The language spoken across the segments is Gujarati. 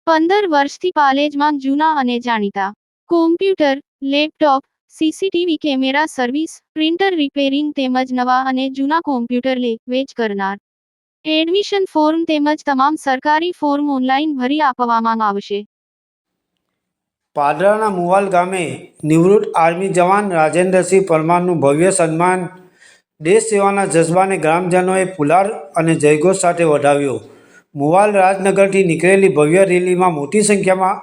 15 વર્ષથી પાલેજમાં જૂના અને જાણીતા computer, laptop, CCTV camera service, printer repairing તેમજ નવા અને જૂના કોમ્પ્યુટર લે-વેચ કરનાર. એડમિશન ફોર્મ તેમજ તમામ સરકારી ફોર્મ ઓનલાઈન ભરી આપવામાં આવશે. પાદરાના મુવાલ ગામે નિવૃત્ત આર્મી જવાન રાજેન્દ્રસિંહ પરમારનું ભવ્ય સન્માન. દેશ સેવાના જજ્બાને ગ્રામજનોએ ફુલાર અને જયઘોષ સાથે વધાવ્યો. મુવાલ રાજનગરથી નીકળેલી ભવ્ય રેલીમાં મોટી સંખ્યામાં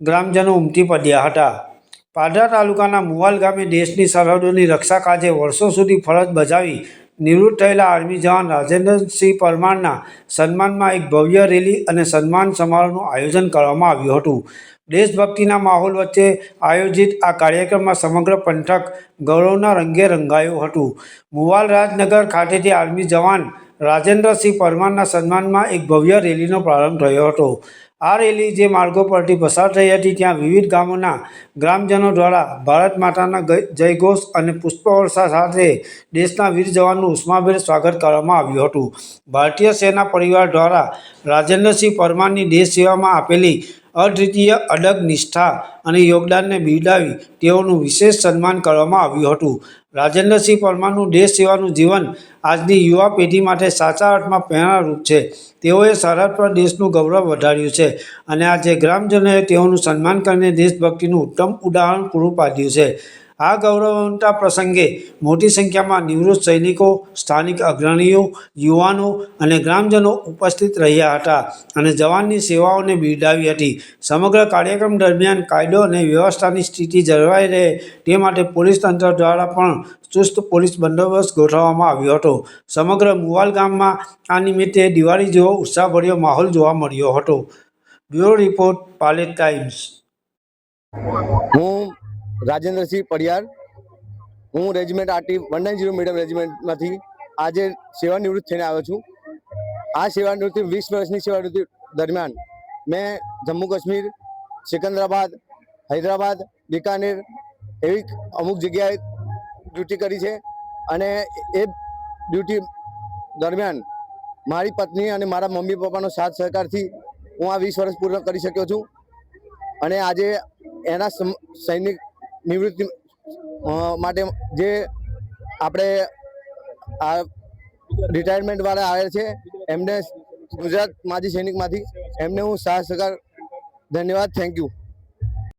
ગ્રામજનો ઉમટી પડ્યા હતા. પાદરા તાલુકાના મુવાલ ગામે દેશની સરહદોની રક્ષા કાજે વર્ષો સુધી ફરજ બજાવી નિવૃત્ત થયેલા આર્મી જવાન રાજેન્દ્રસિંહ પરમારના સન્માનમાં એક ભવ્ય રેલી અને સન્માન સમારોહનું આયોજન કરવામાં આવ્યું હતું. દેશભક્તિના માહોલ વચ્ચે આયોજિત આ કાર્યક્રમમાં સમગ્ર પંથક ગૌરવના રંગે રંગાયું હતું. મુવાલ રાજનગર ખાતેથી આર્મી જવાન રાજેન્દ્રસિંહ પરમારના સન્માનમાં એક ભવ્ય રેલીનો પ્રારંભ થયો હતો. આ રેલી જે માર્ગો પરથી પસાર થઈ હતી ત્યાં વિવિધ ગામોના ગ્રામજનો દ્વારા ભારત માતાના જયઘોષ અને પુષ્પવર્ષા સાથે દેશના વીર જવાનનું ઉષ્માભેર સ્વાગત કરવામાં આવ્યું હતું. ભારતીય સેના પરિવાર દ્વારા રાજેન્દ્રસિંહ પરમારની દેશ સેવામાં આપેલી અદ્વિતીય અડગ નિષ્ઠા અને યોગદાનને બિરદાવી તેઓનું વિશેષ સન્માન કરવામાં આવ્યું હતું. રાજેન્દ્રસિંહ પરમારનું દેશ સેવાનું જીવન આજની યુવા પેઢી માટે સાચા અર્થમાં પ્રેરણારૂપ છે. તેઓએ સરહદ પર દેશનું ગૌરવ વધાર્યું છે અને આજે ગ્રામજનોએ તેઓનું સન્માન કરીને દેશભક્તિનું ઉત્તમ ઉદાહરણ પૂરું પાડ્યું છે. આ ગૌરવવંતા પ્રસંગે મોટી સંખ્યામાં નિવૃત્ત સૈનિકો, સ્થાનિક અગ્રણીઓ, યુવાનો અને ગ્રામજનો ઉપસ્થિત રહ્યા હતા અને જવાનની સેવાઓને બિરદાવી હતી. સમગ્ર કાર્યક્રમ દરમિયાન કાયદો અને વ્યવસ્થાની સ્થિતિ જળવાઈ રહે તે માટે પોલીસ તંત્ર દ્વારા પણ ચુસ્ત પોલીસ બંદોબસ્ત ગોઠવવામાં આવ્યો હતો. સમગ્ર મુવાલ ગામમાં આ નિમિત્તે દિવાળી જેવો ઉત્સાહભર્યો માહોલ જોવા મળ્યો હતો. Bureau report, Palej times. હું રાજેન્દ્રસિંહ પડિયાર, હું રેજિમેન્ટ આરટી 190 મીડિયમ રેજિમેન્ટમાંથી આજે સેવાનિવૃત્ત થઈને આવ્યો છું. આ સેવાનિવૃત્તિ 20 વર્ષની સેવાનિવૃત્તિ દરમિયાન મેં જમ્મુ કાશ્મીર, સિકંદરાબાદ, હૈદરાબાદ, બિકાનેર એવી અમુક જગ્યાએ ડ્યુટી કરી છે અને એ ડ્યુટી દરમિયાન મારી પત્ની અને મારા મમ્મી પપ્પાનો સાથ સહકારથી હું આ 20 વર્ષ પૂર્ણ કરી શક્યો છું અને આજે એના સૈનિક નિવૃત્તિ માટે જે આપણે આ રિટાયરમેન્ટવાળા આવે છે એમને ગુજરાત માજી સૈનિકમાંથી એમને હું સાથ સહકાર ધન્યવાદ, થેન્ક યુ.